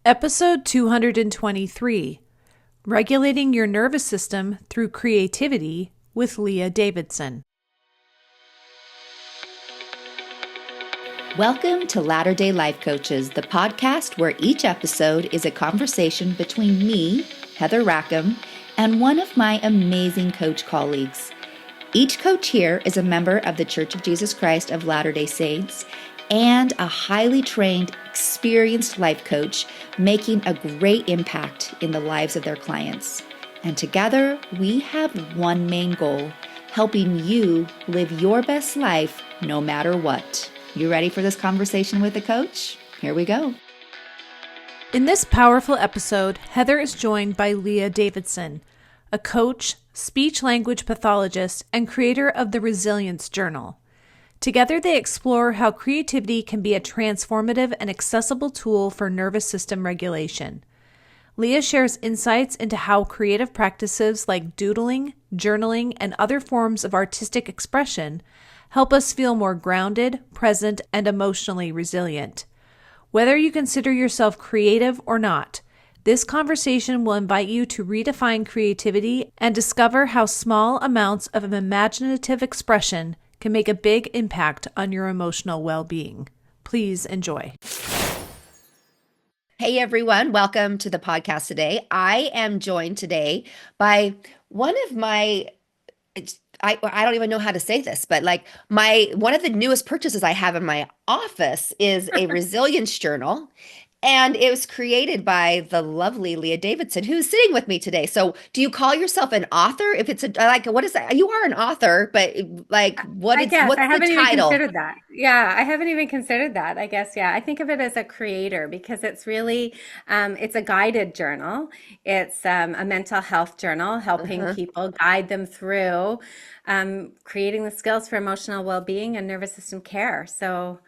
Episode 223, Regulating Your Nervous System Through Creativity with Leah Davidson. Welcome to Latter-day Life Coaches, the podcast where each episode is a conversation between me, Heather Rackham, and one of my amazing coach colleagues. Each coach here is a member of the Church of Jesus Christ of Latter-day Saints and a highly trained, experienced life coach making a great impact in the lives of their clients. And together, we have one main goal, helping you live your best life no matter what. You ready for this conversation with a coach? Here we go. In this powerful episode, Heather is joined by Leah Davidson, a coach, speech-language pathologist, and creator of the Resilience Journal. Together, they explore how creativity can be a transformative and accessible tool for nervous system regulation. Leah shares insights into how creative practices like doodling, journaling, and other forms of artistic expression help us feel more grounded, present, and emotionally resilient. Whether you consider yourself creative or not, this conversation will invite you to redefine creativity and discover how small amounts of imaginative expression can make a big impact on your emotional well-being. Please enjoy. Hey everyone, welcome to the podcast today. I am joined today by one of my I don't even know how to say this, but like one of the newest purchases I have in my office is a resilience journal. And it was created by the lovely Leah Davidson, who's sitting with me today. So, do you call yourself an author? If it's what is that? You are an author, but what's I haven't the even title? considered that. Yeah, I haven't even considered that. I guess, yeah. I think of it as a creator because it's really, it's a guided journal. It's a mental health journal, helping people guide them through creating the skills for emotional well-being and nervous system care. So,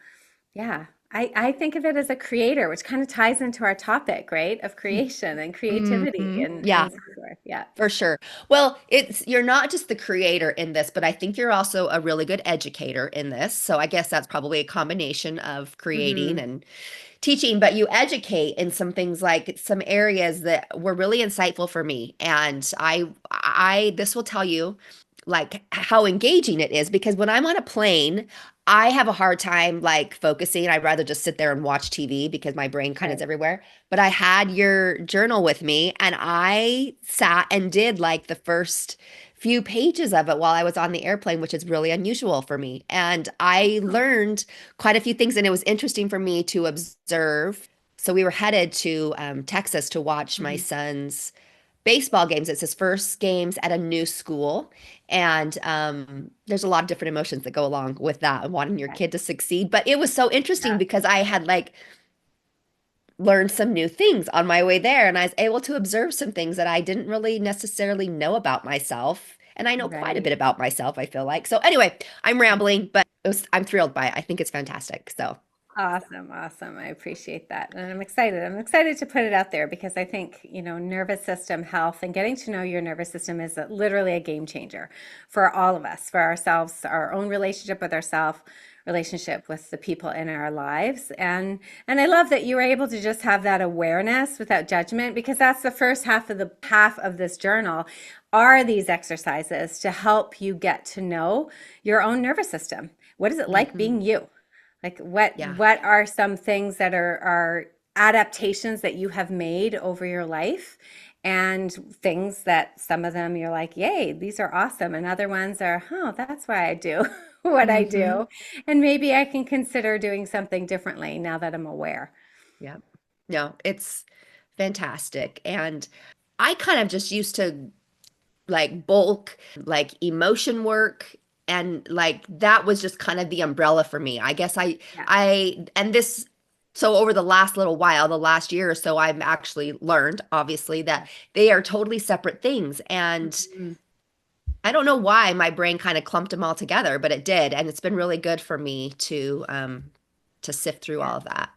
yeah. I think of it as a creator, which kind of ties into our topic, right? Of creation and creativity Yeah, and so forth. Yeah. for sure. Well, you're not just the creator in this, but I think you're also a really good educator in this. So I guess that's probably a combination of creating hmm and teaching, but you educate in some things, like some areas that were really insightful for me. And I this will tell you like how engaging it is, because when I'm on a plane, I have a hard time like focusing. I'd rather just sit there and watch TV because my brain kind of is Right. everywhere. But I had your journal with me and I sat and did like the first few pages of it while I was on the airplane, which is really unusual for me. And I learned quite a few things, and it was interesting for me to observe. So we were headed to Texas to watch my hmm son's baseball games. It's his first games at a new school. And there's a lot of different emotions that go along with that and wanting your Right. kid to succeed. But it was so interesting Yeah. because I had like learned some new things on my way there. And I was able to observe some things that I didn't really necessarily know about myself. And I know quite a Right. bit about myself, I feel like. So anyway, I'm rambling, but I'm thrilled by it. I think it's fantastic. So Awesome, awesome. I appreciate that. And I'm excited. I'm excited to put it out there because I think, nervous system health and getting to know your nervous system is literally a game changer for all of us, for ourselves, our own relationship with ourselves, relationship with the people in our lives. And I love that you were able to just have that awareness without judgment, because that's the first half of this journal are these exercises to help you get to know your own nervous system. What is it like being you? Like yeah. what are some things that are adaptations that you have made over your life, and things that some of them you're like, yay, these are awesome, and other ones are, oh, that's why I do what I hmm do, and maybe I can consider doing something differently now that I'm aware. Yeah. No, it's fantastic. And I kind of just used to like bulk, like emotion work. And like that was just kind of the umbrella for me. I guess Yeah. and this, so over the last little while, the last year or so, I've actually learned, obviously, that they are totally separate things. And Mhm. I don't know why my brain kind of clumped them all together, but it did. And it's been really good for me to sift through Yeah. all of that.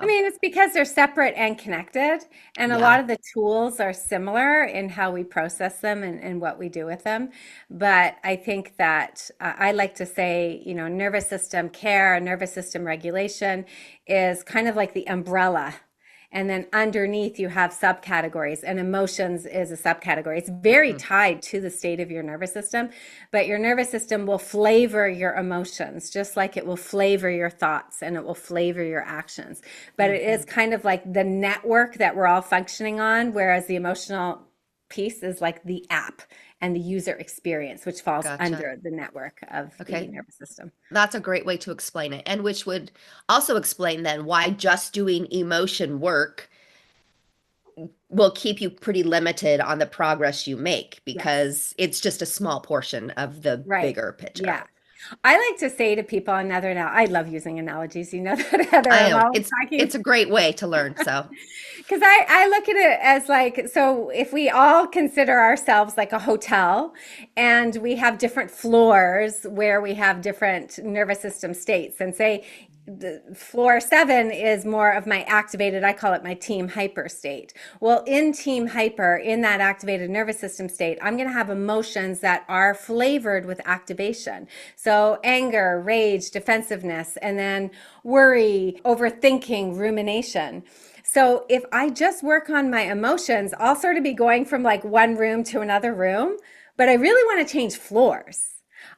I So mean, it's because they're separate and connected, and a yeah. lot of the tools are similar in how we process them and what we do with them. But I think that I like to say, nervous system care, nervous system regulation is kind of like the umbrella. And then underneath you have subcategories, and emotions is a subcategory. It's very tied to the state of your nervous system, but your nervous system will flavor your emotions just like it will flavor your thoughts and it will flavor your actions. But it is kind of like the network that we're all functioning on, whereas the emotional piece is like the app and the user experience, which falls Gotcha. under the network of the Okay. nervous system. That's a great way to explain it. And which would also explain then why just doing emotion work will keep you pretty limited on the progress you make Yes. because it's just a small portion of the Right. bigger picture. Yeah. I like to say to people another now, I love using analogies. You know that, Heather. I I'm know always it's talking a great way to learn. So, because I look at it as like, so if we all consider ourselves like a hotel and we have different floors where we have different nervous system states, and say the floor 7 is more of my activated, I call it my team hyper state. Well, in team hyper, in that activated nervous system state, I'm going to have emotions that are flavored with activation. So anger, rage, defensiveness, and then worry, overthinking, rumination. So if I just work on my emotions, I'll sort of be going from like one room to another room, but I really want to change floors.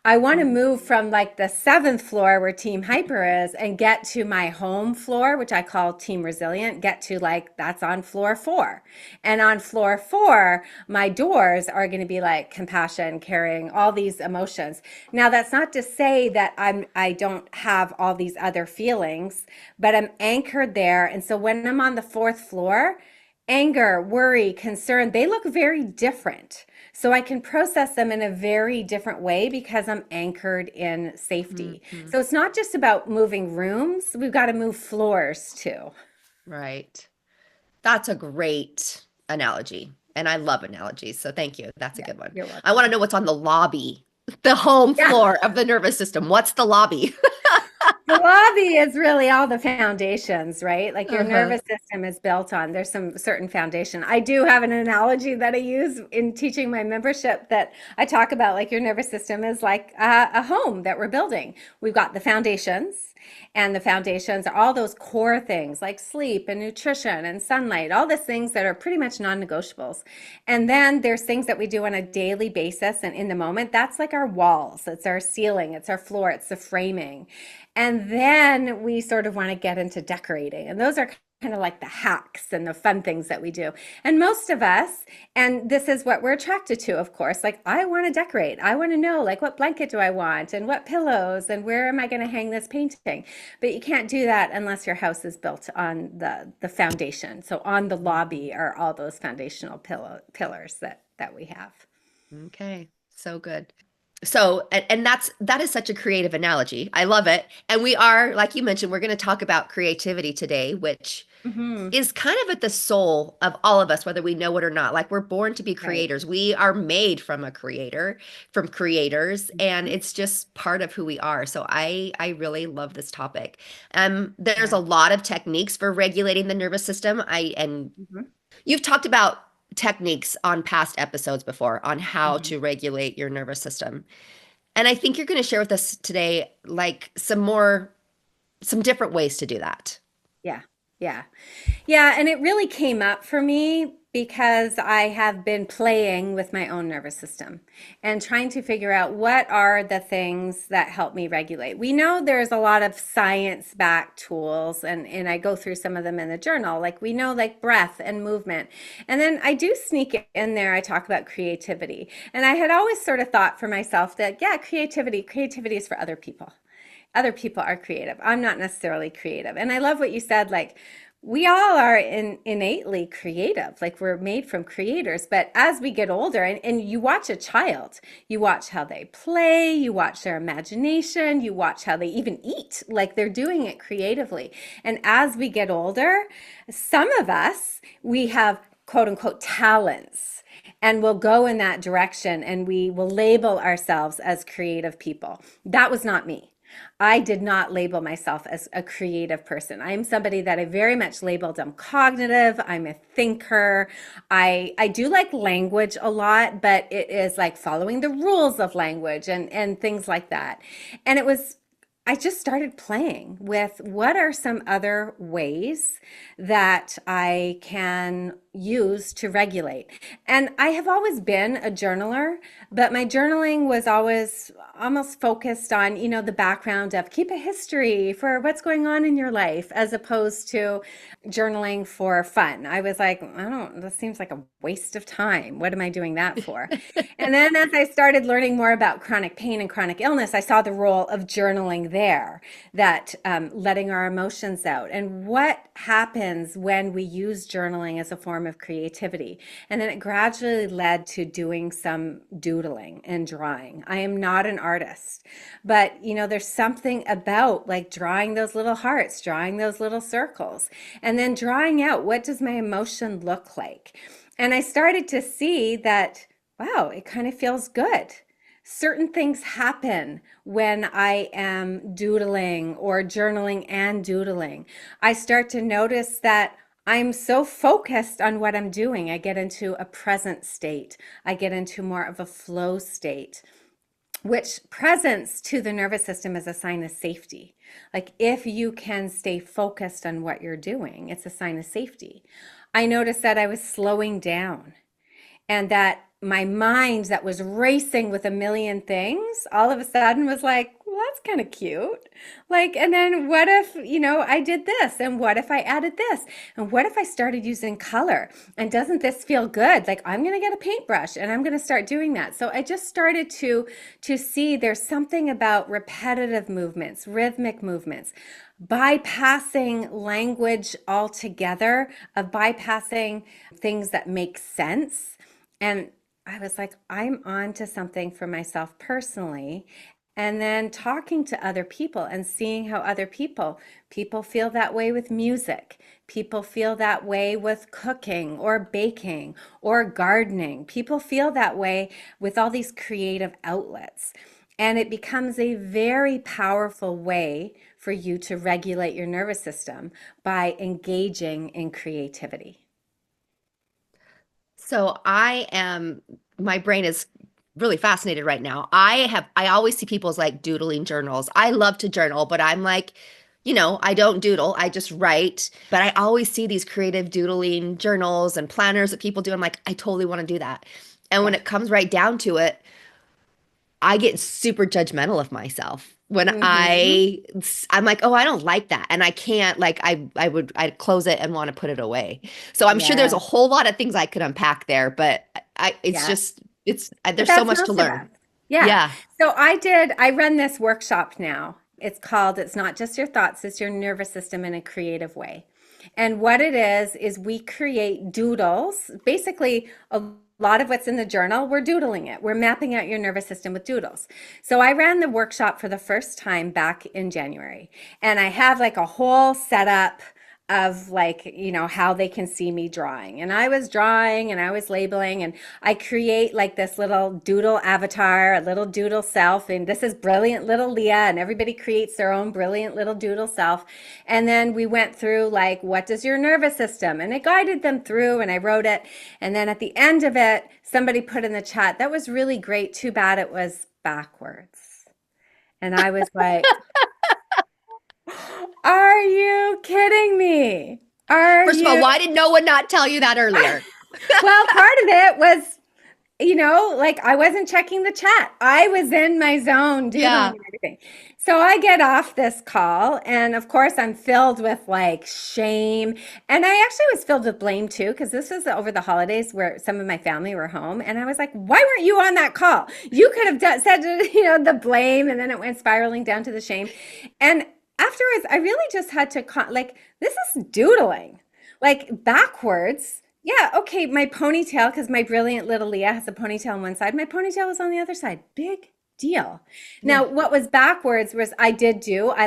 I want to move from like the 7th floor where Team Hyper is and get to my home floor, which I call Team Resilient, get to like that's on floor 4. And on floor 4, my doors are going to be like compassion, caring, all these emotions. Now that's not to say that I don't have all these other feelings, but I'm anchored there. And so when I'm on the 4th floor, anger, worry, concern, they look very different. So I can process them in a very different way because I'm anchored in safety. mhm, So it's not just about moving rooms, we've got to move floors too. right. That's a great analogy. And I love analogies. So thank you. That's a Yeah, good one. you're I want to welcome. know what's on the lobby, the home Yeah. floor of the nervous system. What's the lobby? The lobby is really all the foundations, right? Like your Uh-huh. nervous system is built on, there's some certain foundation. I do have an analogy that I use in teaching my membership that I talk about like your nervous system is like a home that we're building. We've got the foundations, and the foundations are all those core things like sleep and nutrition and sunlight, all these things that are pretty much non-negotiables. And then there's things that we do on a daily basis and in the moment. That's like our walls, it's our ceiling, it's our floor, it's the framing. And then we sort of want to get into decorating. And those are kind of like the hacks and the fun things that we do. And most of us, and this is what we're attracted to, of course, like I want to decorate. I want to know like what blanket do I want and what pillows and where am I going to hang this painting? But you can't do that unless your house is built on the foundation. So on the lobby are all those foundational pillars that we have. Okay. So good. So, and that is such a creative analogy. I love it. And we are, like you mentioned, we're going to talk about creativity today, which Hmm. is kind of at the soul of all of us, whether we know it or not. Like we're born to be Right. creators. We are made from a creator, from creators, and Mhm. it's just part of who we are. So I really love this topic. There's Yeah. a lot of techniques for regulating the nervous system. And Hmm. you've talked about techniques on past episodes before on how Hmm. to regulate your nervous system. And I think you're going to share with us today like some different ways to do that. Yeah. Yeah. Yeah, and it really came up for me because I have been playing with my own nervous system and trying to figure out what are the things that help me regulate. We know there's a lot of science-backed tools and I go through some of them in the journal. Like we know like breath and movement. And then I do sneak it in there, I talk about creativity. And I had always sort of thought for myself that yeah, creativity is for other people. Other people are creative. I'm not necessarily creative. And I love what you said, like, we all are innately creative, like we're made from creators. But as we get older, and you watch a child, you watch how they play, you watch their imagination, you watch how they even eat, like they're doing it creatively. And as we get older, some of us, we have quote unquote talents and we'll go in that direction and we will label ourselves as creative people. That was not me. I did not label myself as a creative person. I am somebody that I very much labeled I'm cognitive, I'm a thinker. I do like language a lot, but it is like following the rules of language and things like that. And it was I just started playing with what are some other ways that I can use to regulate. And I have always been a journaler, but my journaling was always almost focused on, the background of keep a history for what's going on in your life, as opposed to journaling for fun. I was like, this seems like a waste of time. What am I doing that for? And then as I started learning more about chronic pain and chronic illness, I saw the role of journaling there, that letting our emotions out, and what happens when we use journaling as a form of creativity. And then it gradually led to doing some doodling and drawing. I am not an artist, but there's something about like drawing those little hearts, drawing those little circles, and then drawing out what does my emotion look like. And I started to see that, wow, it kind of feels good. Certain things happen when I am doodling or journaling and doodling. I start to notice that I'm so focused on what I'm doing. I get into a present state. I get into more of a flow state, which presence to the nervous system is a sign of safety. Like if you can stay focused on what you're doing, it's a sign of safety. I noticed that I was slowing down, and that my mind that was racing with a million things all of a sudden was like, well, that's kind of cute. Like, and then what if, I did this? And what if I added this? And what if I started using color? And doesn't this feel good? Like, I'm going to get a paintbrush and I'm going to start doing that. So I just started to see there's something about repetitive movements, rhythmic movements, bypassing language altogether, of bypassing things that make sense. And I was like, I'm on to something for myself personally. And then talking to other people and seeing how other people feel that way with music. People feel that way with cooking or baking or gardening. People feel that way with all these creative outlets. And it becomes a very powerful way for you to regulate your nervous system by engaging in creativity. So my brain is really fascinated right now. I always see people's like doodling journals. I love to journal, but I'm like, I don't doodle. I just write. But I always see these creative doodling journals and planners that people do. I'm like, I totally want to do that. And when Yeah. it comes right down to it, I get super judgmental of myself when Mm-hmm. I'm like, oh, I don't like that. And I can't like I'd close it and want to put it away. So I'm sure there's a Yeah. whole lot of things I could unpack there, but it's Yeah. just But there's so that's much to most of learn. us. Yeah. Yeah. So I run this workshop now. It's called It's Not Just Your Thoughts, It's Your Nervous System in a Creative Way. And what it is we create doodles. Basically, a lot of what's in the journal, we're doodling it. We're mapping out your nervous system with doodles. So I ran the workshop for the first time back in January. And I have like a whole setup of like, how they can see me drawing. And I was drawing and I was labeling, and I create like this little doodle avatar, a little doodle self. And this is brilliant little Leah, and everybody creates their own brilliant little doodle self. And then we went through like, what does your nervous system? And it guided them through, and I wrote it. And then at the end of it, somebody put in the chat, that was really great. Too bad it was backwards. And I was like, are you kidding me? Are First of all, you? why did no one not tell you that earlier? Well, part of it was, like I wasn't checking the chat. I was in my zone doodling Yeah. and everything. So I get off this call, and of course, I'm filled with like shame. And I actually was filled with blame too, because this was over the holidays where some of my family were home. And I was like, why weren't you on that call? You could have said, the blame, and then it went spiraling down to the shame. And afterwards, I really just had to, like, this is doodling, like backwards. Yeah, okay, my ponytail, because my brilliant little Leah has a ponytail on one side. My ponytail was on the other side. Big deal. Yeah. Now, what was backwards was I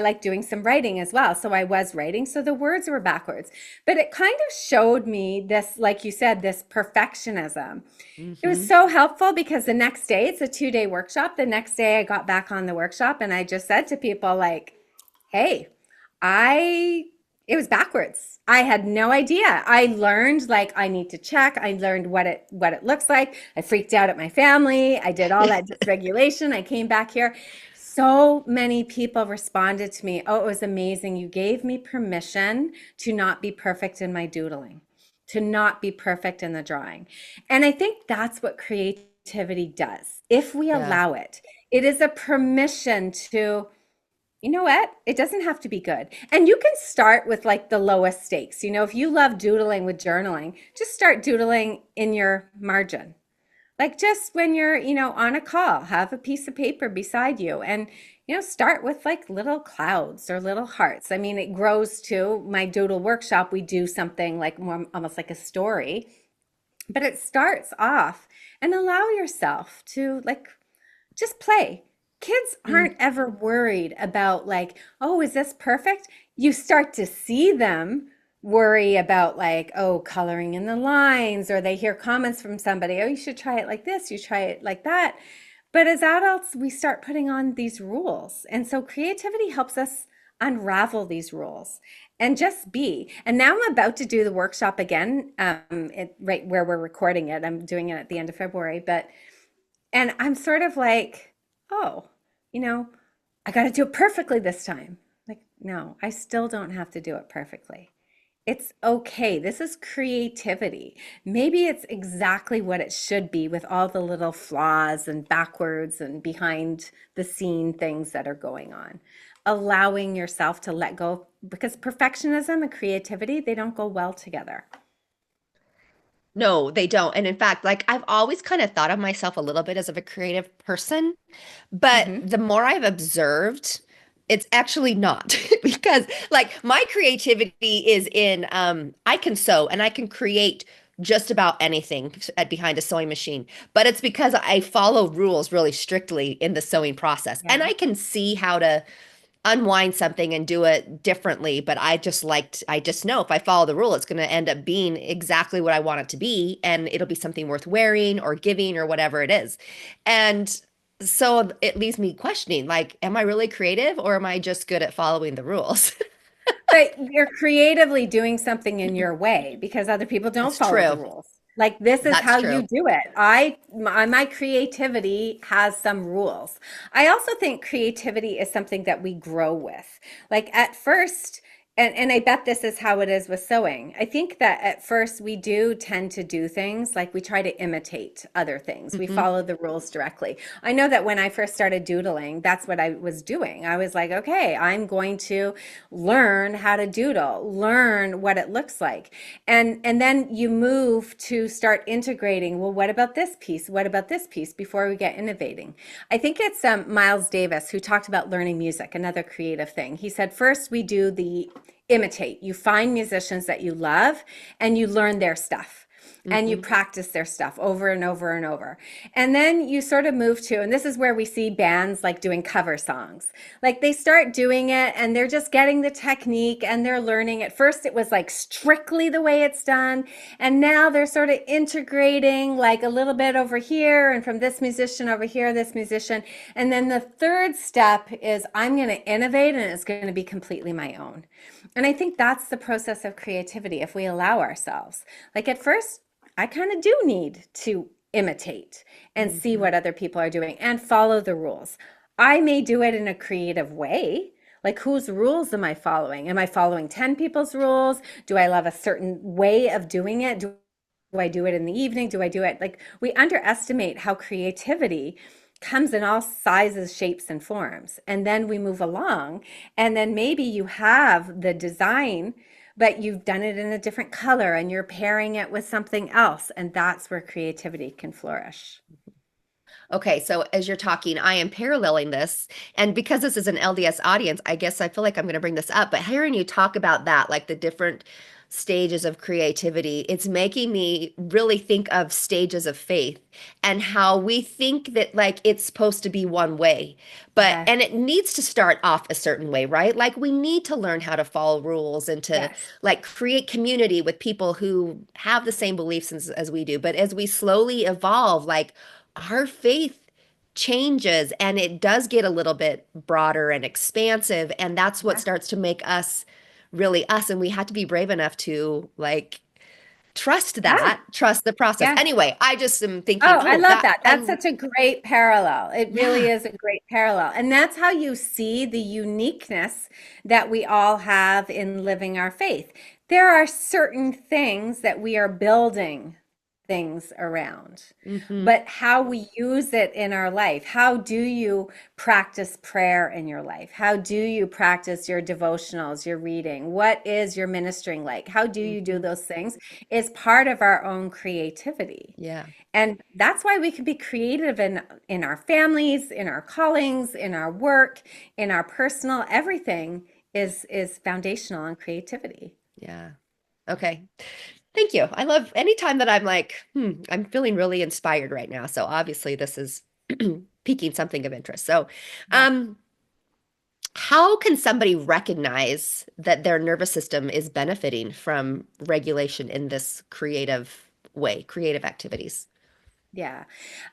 like doing some writing as well. So I was writing. So the words were backwards. But it kind of showed me this, like you said, this perfectionism. It was Hmm. so helpful because the next day, it's a 2-day workshop. The next day, I got back on the workshop and I just said to people, like, hey, I it was backwards. I had no idea. I learned like I need to check. I learned what it looks like. I freaked out at my family. I did all that dysregulation. I came back here. So many people responded to me, oh, it was amazing. You gave me permission to not be perfect in my doodling, to not be perfect in the drawing. And I think that's what creativity does. If we Yeah. allow it, it is a permission to, you know what? It doesn't have to be good. And you can start with like the lowest stakes. If you love doodling with journaling, just start doodling in your margin. Like just when you're, on a call, have a piece of paper beside you and, start with like little clouds or little hearts. I mean, it grows to my doodle workshop. We do something like more almost like a story, but it starts off and allow yourself to like just play. Kids Mm. aren't ever worried about like, oh, is this perfect? You start to see them worry about like, oh, coloring in the lines, or they hear comments from somebody, oh, you should try it like this, you try it like that. But as adults, we start putting on these rules. And so creativity helps us unravel these rules and just be. And now I'm about to do the workshop again, right where we're recording it. I'm doing it at the end of February, and I'm sort of like, oh, you know, I got to do it perfectly this time. Like, no, I still don't have to do it perfectly. It's okay. This is creativity. Maybe it's exactly what it should be with all the little flaws and backwards and behind the scene things that are going on. Allowing yourself to let go because perfectionism and creativity, they don't go well together. No, they don't. And in fact, like I've always kind of thought of myself a little bit as of a creative person, but Hmm. the more I've observed, it's actually not because like my creativity is in I can sew and I can create just about anything behind a sewing machine, but it's because I follow rules really strictly in the sewing process. And Yeah. I can see how to unwind something and do it differently. But I just know if I follow the rule, it's going to end up being exactly what I want it to be. And it'll be something worth wearing or giving or whatever it is. And so it leaves me questioning, like, am I really creative or am I just good at following the rules? But you're creatively doing something in your way because other people don't That's follow the true. rules. Like this is That's how you true. do it. My creativity has some rules. I also think creativity is something that we grow with. Like at first, and I bet this is how it is with sewing. I think that at first we do tend to do things like we try to imitate other things. We Hmm. follow the rules directly. I know that when I first started doodling, that's what I was doing. I was like, okay, I'm going to learn how to doodle, learn what it looks like. And then you move to start integrating, well, what about this piece? What about this piece before we get innovating? I think it's Miles Davis who talked about learning music, another creative thing. He said, first we do the imitate. You find musicians that you love and you learn their stuff and you Hmm. practice their stuff over and over and over. And then you sort of move to, and this is where we see bands like doing cover songs. Like they start doing it and they're just getting the technique and they're learning. At first, it was like strictly the way it's done. And now they're sort of integrating like a little bit over here and from this musician over here, this musician. And then the third step is I'm going to innovate and it's going to be completely my own. And I think that's the process of creativity if we allow ourselves. Like at first, I kind of do need to imitate and see Hmm. what other people are doing and follow the rules. I may do it in a creative way. Like, whose rules am I following? Am I following 10 people's rules? Do I love a certain way of doing it? Do I do it in the evening? Do I do it like we underestimate how creativity comes in all sizes, shapes, and forms. And then we move along. And then maybe you have the design, but you've done it in a different color and you're pairing it with something else. And that's where creativity can flourish. Okay, so as you're talking, I am paralleling this. And because this is an LDS audience, I guess I feel like I'm going to bring this up. But hearing you talk about that, like the different stages of creativity, it's making me really think of stages of faith and how we think that like it's supposed to be one way. But, Okay. and it needs to start off a certain way, right? Like we need to learn how to follow rules and to Yes. like create community with people who have the same beliefs as we do. But as we slowly evolve, like, our faith changes and it does get a little bit broader and expansive. And that's what Yeah. starts to make us really us. And we have to be brave enough to like trust Yeah. that, trust the process. Yeah. Anyway, I just am thinking, Oh, I oh, love that, that. That's and such a great parallel. It really yeah, is a great parallel. And that's how you see the uniqueness that we all have in living our faith. There are certain things that we are building things around, hmm but how we use it in our life. How do you practice prayer in your life? How do you practice your devotionals, your reading? What is your ministering like? How do you do hmm those things? Is part of our own creativity. yeah. And that's why we can be creative in our families, in our callings, in our work, in our personal, everything is foundational on creativity. Yeah. Okay. Thank you. I love anytime that I'm like, I'm feeling really inspired right now. So obviously this is piquing something of interest. So, Yeah. um, how can somebody recognize that their nervous system is benefiting from regulation in this creative way, creative activities? Yeah.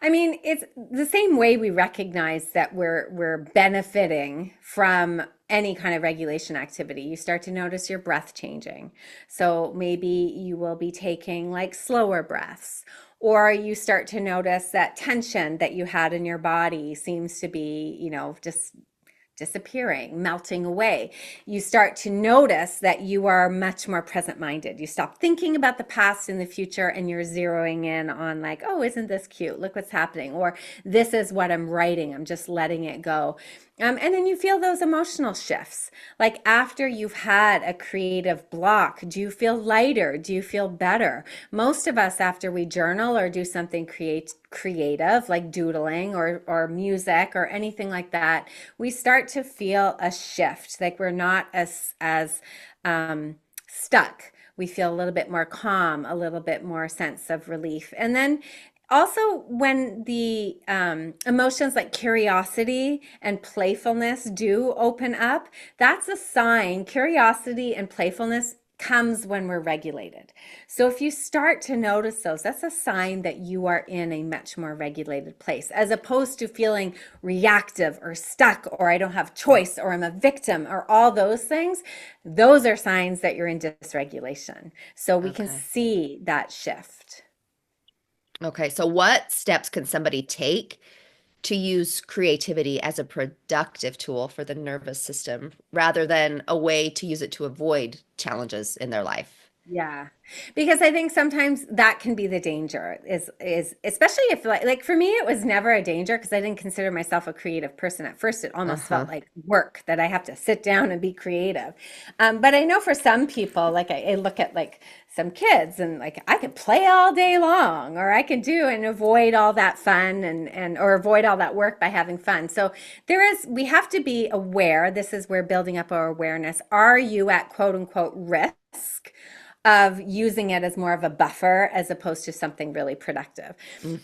I mean, it's the same way we recognize that we're benefiting from any kind of regulation activity. You start to notice your breath changing. So maybe you will be taking like slower breaths, or you start to notice that tension that you had in your body seems to be, just disappearing, melting away. You start to notice that you are much more present minded. You stop thinking about the past and the future and you're zeroing in on, like, oh, isn't this cute? Look what's happening. Or this is what I'm writing. I'm just letting it go. And then you feel those emotional shifts. Like after you've had a creative block, do you feel lighter? Do you feel better? Most of us, after we journal or do something creative, like doodling or music or anything like that, we start to feel a shift. Like we're not as stuck. We feel a little bit more calm, a little bit more sense of relief. And then also, when the emotions like curiosity and playfulness do open up, that's a sign. Curiosity and playfulness comes when we're regulated. So if you start to notice those, that's a sign that you are in a much more regulated place, as opposed to feeling reactive or stuck or I don't have choice or I'm a victim or all those things. Those are signs that you're in dysregulation. So we can Okay. see that shift. Okay. So what steps can somebody take to use creativity as a productive tool for the nervous system rather than a way to use it to avoid challenges in their life? Yeah. Because I think sometimes that can be the danger is especially if like for me it was never a danger because I didn't consider myself a creative person at first. It almost felt Uh-huh. like work that I have to sit down and be creative. But I know for some people, like I look at like some kids and like I could play all day long or I can do and avoid all that fun and or avoid all that work by having fun. So we have to be aware. This is where building up our awareness. Are you at quote unquote risk of using it as more of a buffer as opposed to something really productive?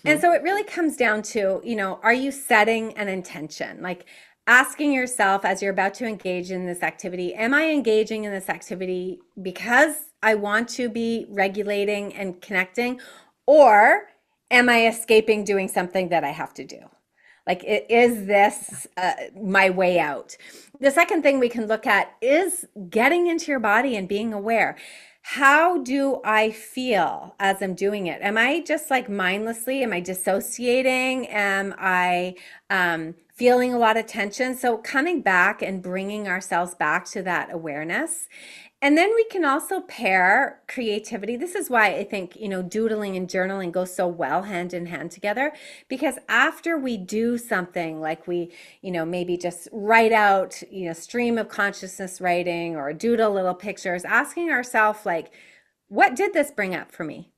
And hmm so it really comes down to, are you setting an intention? Like asking yourself as you're about to engage in this activity, am I engaging in this activity because I want to be regulating and connecting? Or am I escaping doing something that I have to do? Like, is this my way out? The second thing we can look at is getting into your body and being aware. How do I feel as I'm doing it? Am I just like mindlessly? Am I dissociating? Am I feeling a lot of tension? So, coming back and bringing ourselves back to that awareness. And then we can also pair creativity. This is why I think, doodling and journaling go so well hand in hand together. Because after we do something like we, maybe just write out, stream of consciousness writing or doodle little pictures, asking ourselves, like, what did this bring up for me?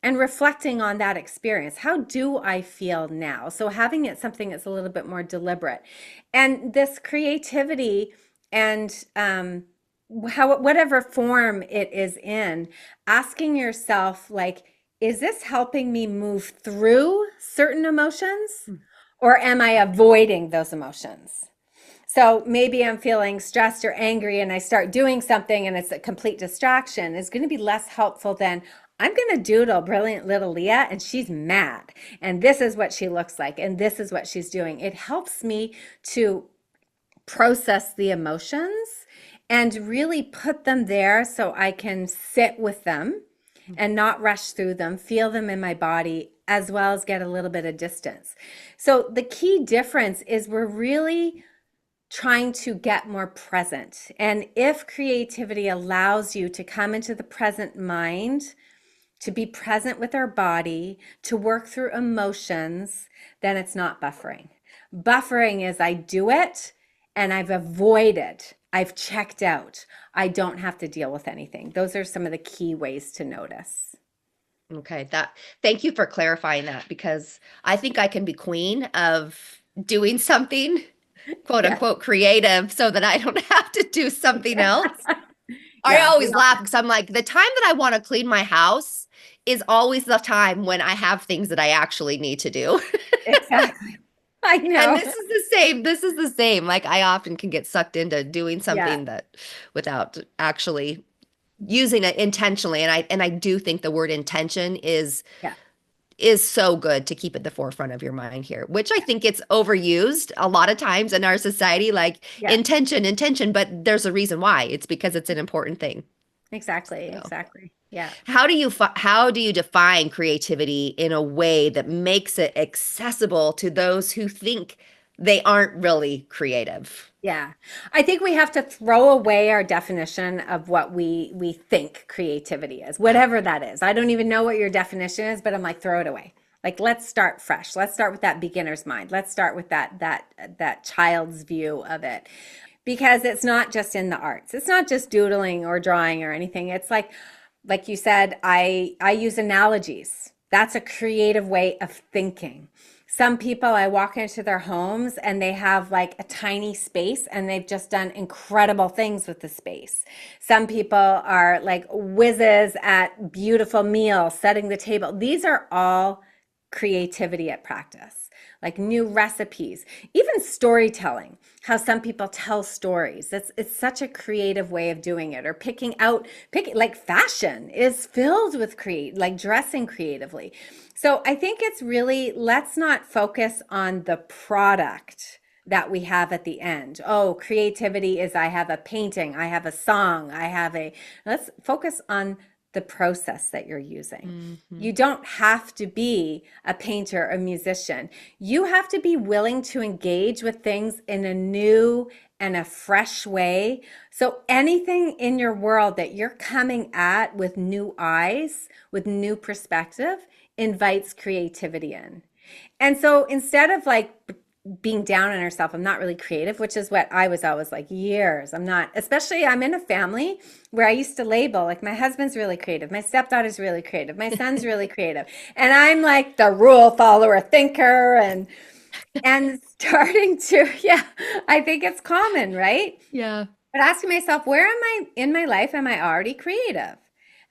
And reflecting on that experience. How do I feel now? So having it something that's a little bit more deliberate. And this creativity and whatever form it is in, asking yourself, like, is this helping me move through certain emotions or am I avoiding those emotions? So maybe I'm feeling stressed or angry and I start doing something and it's a complete distraction. It's going to be less helpful than I'm going to doodle brilliant little Leah and she's mad. And this is what she looks like. And this is what she's doing. It helps me to process the emotions and really put them there so I can sit with them and not rush through them, feel them in my body, as well as get a little bit of distance. So the key difference is we're really trying to get more present. And if creativity allows you to come into the present mind, to be present with our body, to work through emotions, then it's not buffering. Buffering is I do it and I've avoided, I've checked out. I don't have to deal with anything. Those are some of the key ways to notice. Okay, thank you for clarifying that because I think I can be queen of doing something quote Yes. unquote creative so that I don't have to do something else. I Yeah, we always all, laugh because I'm like, the time that I want to clean my house is always the time when I have things that I actually need to do. exactly. I And know. this is the same. This is the same. Like I often can get sucked into doing Yeah, something that without actually using it intentionally. And I do think the word intention yeah, is so good to keep at the forefront of your mind here, which I think it's overused a lot of times in our society, like yeah. intention, but there's a reason why. It's because it's an important thing. Exactly, So, exactly. Yeah. how do you define creativity in a way that makes it accessible to those who think they aren't really creative? Yeah. I think we have to throw away our definition of what we think creativity is, whatever that is. I don't even know what your definition is, but I'm like, throw it away. Like, let's start fresh. Let's start with that beginner's mind. Let's start with that child's view of it. Because it's not just in the arts. It's not just doodling or drawing or anything. It's like you said, I use analogies. That's a creative way of thinking. Some people, I walk into their homes and they have like a tiny space and they've just done incredible things with the space. Some people are like whizzes at beautiful meals, setting the table. These are all creativity at practice, like new recipes, even storytelling, how some people tell stories. It's such a creative way of doing it. Or picking like fashion is filled with like dressing creatively. So I think it's really, let's not focus on the product that we have at the end. Oh, creativity is I have a painting, I have a song, let's focus on the process that you're using. Mhm. You don't have to be a painter, a musician. You have to be willing to engage with things in a new and a fresh way. So anything in your world that you're coming at with new eyes, with new perspective, invites creativity in. And so instead of like being down on herself, I'm not really creative, which is what I was always like years. I'm not, especially I'm in a family where I used to label like my husband's really creative, my stepdaughter's really creative, my son's really creative. And I'm like the rule follower thinker and starting to, yeah, I think it's common, right? Yeah. But asking myself, where am I in my life? Am I already creative?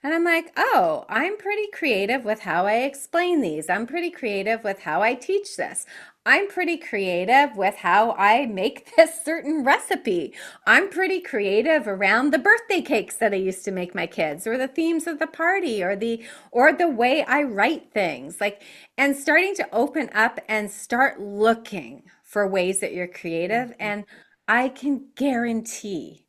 And I'm like, oh, I'm pretty creative with how I explain these. I'm pretty creative with how I teach this. I'm pretty creative with how I make this certain recipe. I'm pretty creative around the birthday cakes that I used to make my kids or the themes of the party or the way I write things. Like and starting to open up and start looking for ways that you're creative and I can guarantee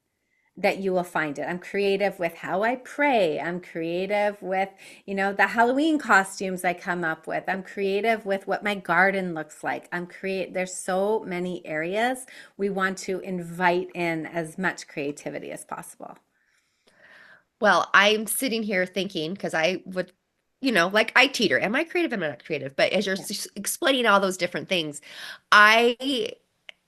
that you will find it. I'm creative with how I pray. I'm creative with, the Halloween costumes I come up with. I'm creative with what my garden looks like. There's so many areas we want to invite in as much creativity as possible. Well, I'm sitting here thinking because I would, like I teeter. Am I creative? Am I not creative? But as you're Yeah. explaining all those different things, I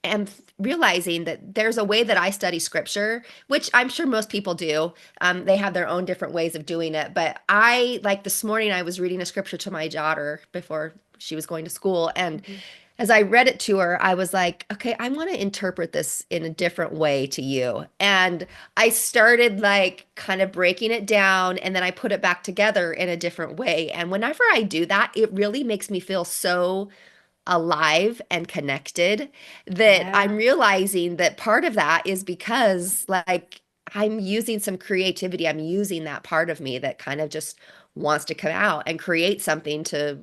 am realizing that there's a way that I study scripture, which I'm sure most people do. They have their own different ways of doing it. But like this morning, I was reading a scripture to my daughter before she was going to school. And Mhm. as I read it to her, I was like, okay, I want to interpret this in a different way to you. And I started like kind of breaking it down and then I put it back together in a different way. And whenever I do that, it really makes me feel so alive and connected that Yeah. I'm realizing that part of that is because like I'm using some creativity. I'm using that part of me that kind of just wants to come out and create something to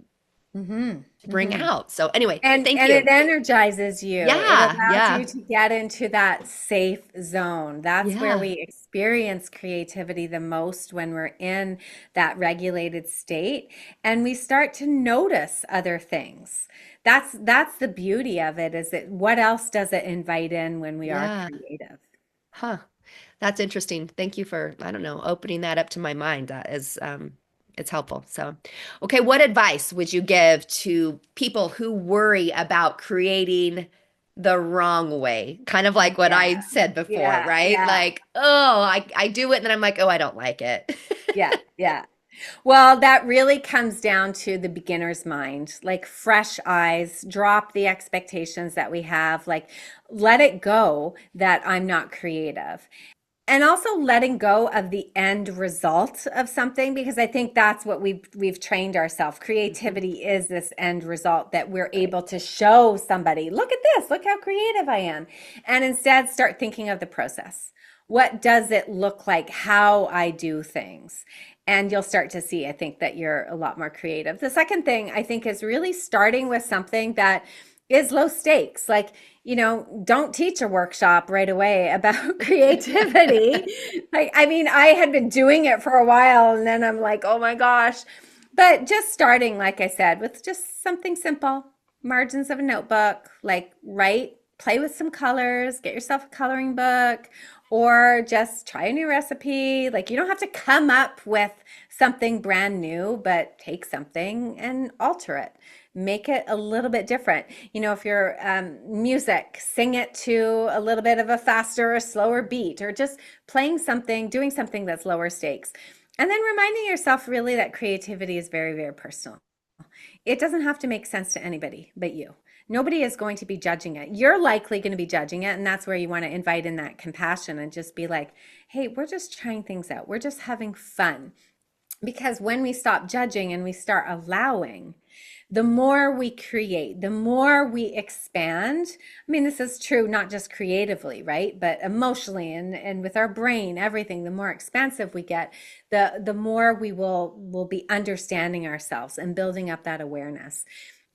Mm-hmm. to bring Mm-hmm. out. So anyway, thank And you. it energizes you. It Yeah, allows you yeah, to get into that safe zone. That's where yeah. we experience creativity the most, when we're in that regulated state and we start to notice other things. That's the beauty of it, is that what else does it invite in when we are Yeah. creative? Huh. That's interesting. Thank you for, I don't know, opening that up to my mind. That is, it's helpful. So, okay, what advice would you give to people who worry about creating the wrong way? Kind of like what Yeah, I said before, yeah, right? yeah, Like, oh, I do it and then I'm like, oh, I don't like it. yeah, yeah. Well, that really comes down to the beginner's mind, like fresh eyes, drop the expectations that we have, like let it go that I'm not creative. And also letting go of the end result of something, because I think that's what we've trained ourselves. Mhm. Creativity is this end result that we're Right. able to show somebody, look at this, look how creative I am. And instead start thinking of the process. What does it look like how I do things? And you'll start to see, I think, that you're a lot more creative. The second thing I think is really starting with something that is low stakes. Like, don't teach a workshop right away about creativity. Like, I mean, I had been doing it for a while and then I'm like, oh my gosh. But just starting, like I said, with just something simple, margins of a notebook, like write, play with some colors, get yourself a coloring book, or just try a new recipe. Like, you don't have to come up with something brand new, but take something and alter it. Make it a little bit different. If you're music, sing it to a little bit of a faster or slower beat, or just playing something, doing something that's lower stakes. And then reminding yourself really that creativity is very, very personal. It doesn't have to make sense to anybody but you. Nobody is going to be judging it. You're likely going to be judging it. And that's where you want to invite in that compassion and just be like, hey, we're just trying things out. We're just having fun. Because when we stop judging and we start allowing, the more we create, the more we expand. I mean, this is true not just creatively, right? But emotionally and with our brain, everything, the more expansive we get, the more we will be understanding ourselves and building up that awareness.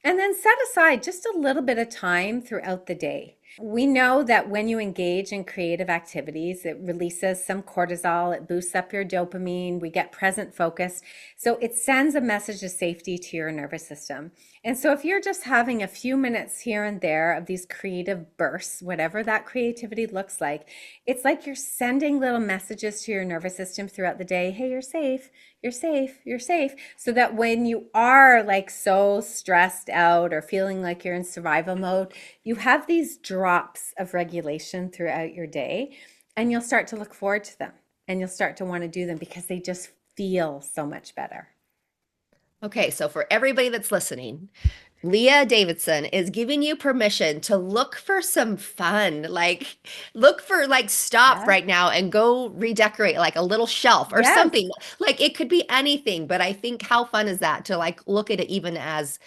And then set aside just a little bit of time throughout the day. We know that when you engage in creative activities, it releases some cortisol, it boosts up your dopamine, we get present focus. So it sends a message of safety to your nervous system. And so if you're just having a few minutes here and there of these creative bursts, whatever that creativity looks like, it's like you're sending little messages to your nervous system throughout the day. Hey, you're safe, you're safe, you're safe. So that when you are like so stressed out or feeling like you're in survival mode, you have these drops of regulation throughout your day, and you'll start to look forward to them and you'll start to want to do them because they just feel so much better. Okay, so for everybody that's listening, Leah Davidson is giving you permission to look for some fun. Like, look for, like, stop Yeah. right now and go redecorate like a little shelf or Yes. something. Like, it could be anything, but I think how fun is that to like look at it even as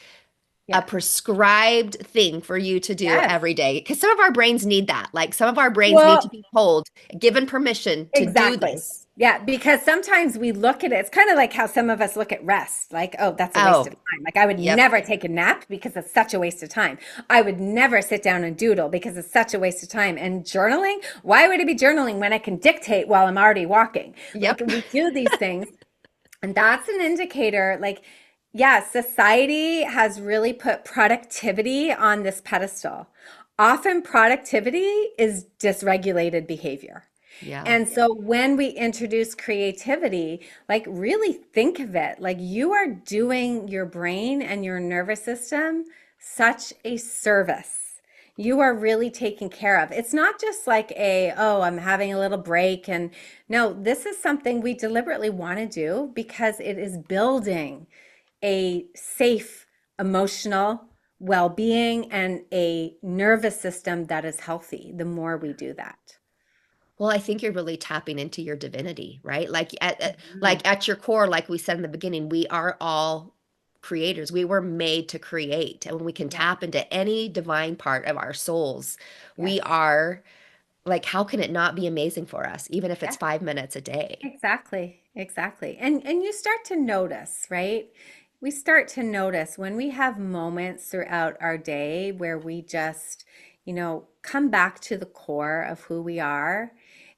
a Yeah. prescribed thing for you to do Yes. every day? Because some of our brains need that. Like, some of our brains need to Well, be told, given permission to do exactly. this. Yeah, because sometimes we look at it, it's kind of like how some of us look at rest, like, oh, that's a waste of Oh, time. Like, I would yep, never take a nap because it's such a waste of time. I would never sit down and doodle because it's such a waste of time. And journaling, why would I be journaling when I can dictate while I'm already walking? Like, yep. we do these things, and that's an indicator, like, yeah, society has really put productivity on this pedestal. Often productivity is dysregulated behavior. Yeah. And so when we introduce creativity, like really think of it like you are doing your brain and your nervous system such a service. You are really taken care of. It's not just like oh, I'm having a little break. And no, this is something we deliberately want to do because it is building a safe emotional well-being and a nervous system that is healthy the more we do that. Well, I think you're really tapping into your divinity, right? Like Mhm. like at your core, like we said in the beginning, we are all creators. We were made to create. And when we can Yeah. tap into any divine part of our souls, Yes. we are like, how can it not be amazing for us, even if it's Yeah. 5 minutes a day? Exactly. Exactly. And you start to notice, right? we start to notice when we have moments throughout our day where we just, come back to the core of who we are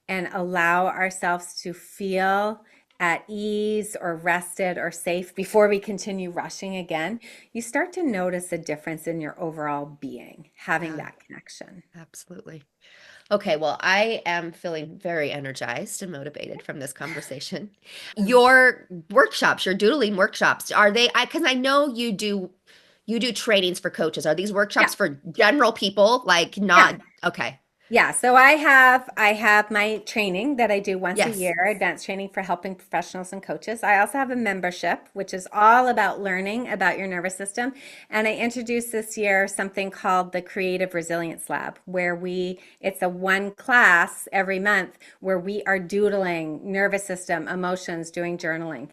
and allow ourselves to feel at ease or rested or safe before we continue rushing again, you start to notice a difference in your overall being, having Yeah, that connection. absolutely. Okay, well, I am feeling very energized and motivated from this conversation. Your workshops, your doodling workshops, are they, because I know you do trainings for coaches. Are these Yeah. workshops for general people? Like Yeah. not, okay. Yeah, so I have my training that I do once a Yes. year, advanced training for helping professionals and coaches. I also have a membership, which is all about learning about your nervous system. And I introduced this year something called the Creative Resilience Lab, where it's a one class every month where we are doodling nervous system, emotions, doing journaling.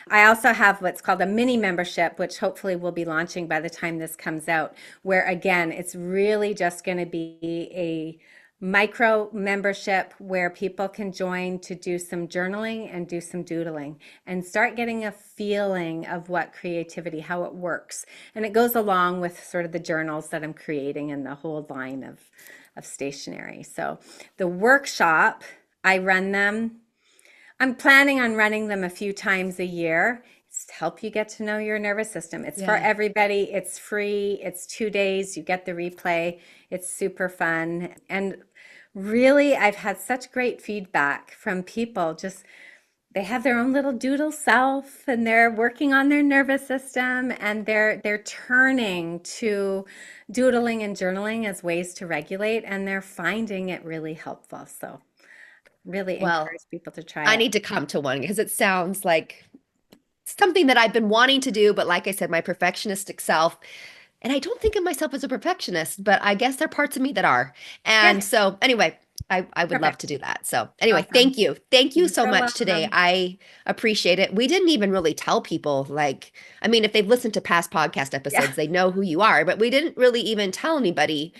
I also have what's called a mini membership, which hopefully will be launching by the time this comes out, where again, it's really just going to be a micro membership where people can join to do some journaling and do some doodling and start getting a feeling of what creativity, how it works. And it goes along with sort of the journals that I'm creating and the whole line of stationery. So the workshop, I run them. I'm planning on running them a few times a year. It's to help you get to know your nervous system. It's for Yeah. everybody. It's free. It's 2 days. You get the replay. It's super fun. And really, I've had such great feedback from people. Just they have their own little doodle self and they're working on their nervous system and they're turning to doodling and journaling as ways to regulate and they're finding it really helpful. So really Well, encourage people to try I it. need to come to one because it sounds like something that I've been wanting to do, but like I said, my perfectionistic self, and I don't think of myself as a perfectionist, but I guess there are parts of me that are. And Yeah, so anyway, I would love perfect. to do that. So anyway, Awesome. thank you. Thank you You're so so much today. welcome. I appreciate it. We didn't even really tell people like, I mean, if they've listened to past podcast Yeah, episodes, they know who you are, but we didn't really even tell anybody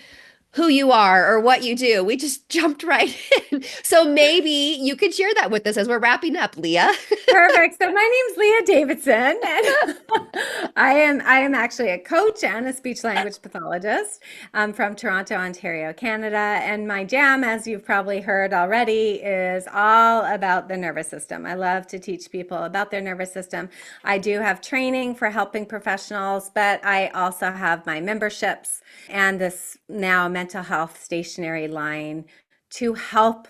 who you are or what you do. We just jumped right in. So maybe you could share that with us as we're wrapping up, Leah. perfect. So my name's Leah Davidson, and I am actually a coach and a speech language pathologist. I'm from Toronto, Ontario, Canada, and my jam, as you've probably heard already, is all about the nervous system. I love to teach people about their nervous system. I do have training for helping professionals, but I also have my memberships and this now mental health stationery line to help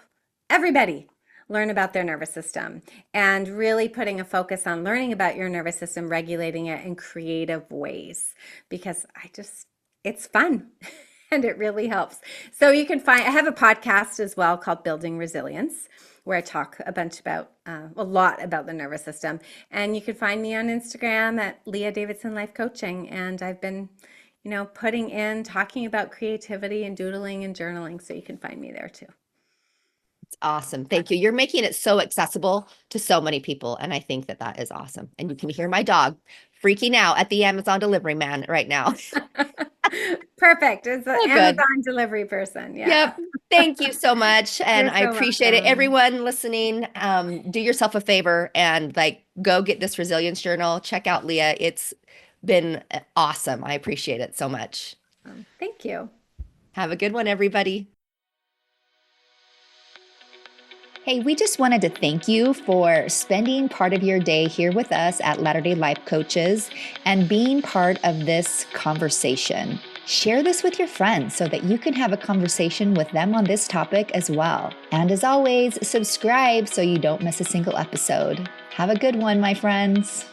everybody learn about their nervous system and really putting a focus on learning about your nervous system, regulating it in creative ways because it's fun and it really helps. So I have a podcast as well called Building Resilience where I talk a lot about the nervous system. And you can find me on Instagram at Leah Davidson Life Coaching. And I've been, talking about creativity and doodling and journaling. So you can find me there too. Awesome. Thank you. You're making it so accessible to so many people. And I think that that is awesome. And you can hear my dog freaking out at the Amazon delivery man right now. Perfect. It's an Oh, good. Amazon delivery person. Yeah. Yep. Thank you so much. And You're I so appreciate it. welcome. Everyone listening, do yourself a favor and like go get this resilience journal. Check out Leah. It's been awesome. I appreciate it so much. Thank you. Have a good one, everybody. Hey, we just wanted to thank you for spending part of your day here with us at Latter-day Life Coaches and being part of this conversation. Share this with your friends so that you can have a conversation with them on this topic as well. And as always, subscribe so you don't miss a single episode. Have a good one, my friends.